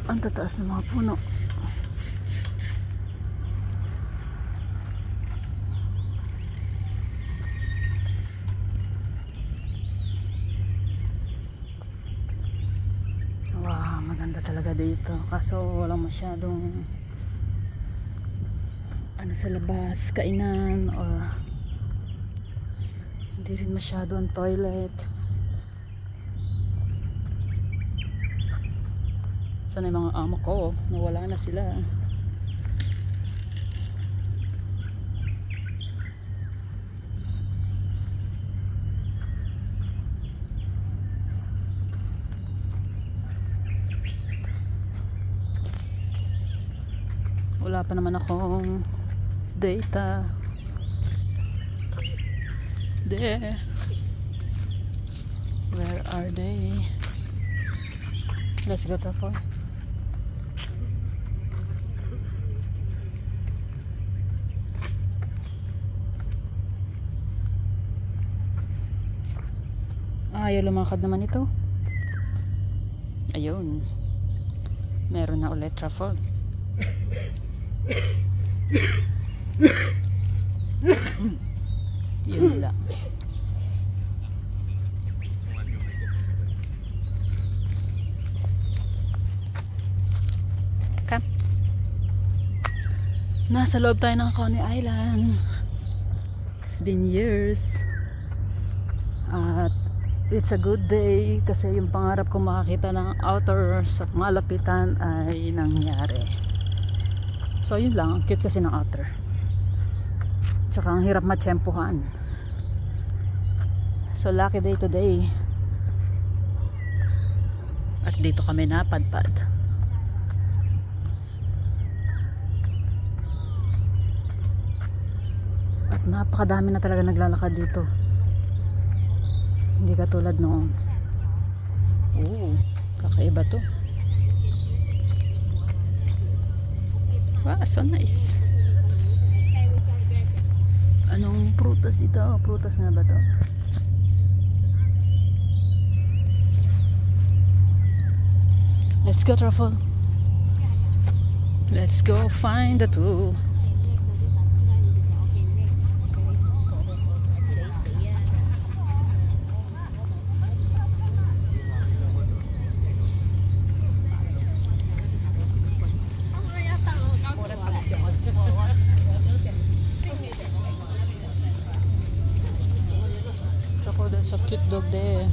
Ang tataas ng mga puno. Wow, maganda talaga dito. Kaso walang masyadong ano sa labas, kainan or hindi rin masyado ang toilet. Sana yung mga amo ko, nawala na sila. Wala pa naman akong data. There. Where are they? Let's go to the phone. Ayaw lumakad naman ito. Ayun. Meron na ulit truffle. Yun lang. Come. Nasa loob tayo ng Coney Island. It's been years. At it's a good day kasi yung pangarap ko makakita ng outer sa malapitan ay nangyari. So yun lang, ang cute kasi ng outer. Tsaka ang hirap matsyempohan. So lucky day today. At dito kami napadpad. At napakadami na talaga naglalakad dito. Hindi katulad noon. Oo, kakaiba to. Wow, so nice. Anong prutas ito? Prutas nga ba to? Let's go, truffle. Let's go find the two. There's a cute dog there.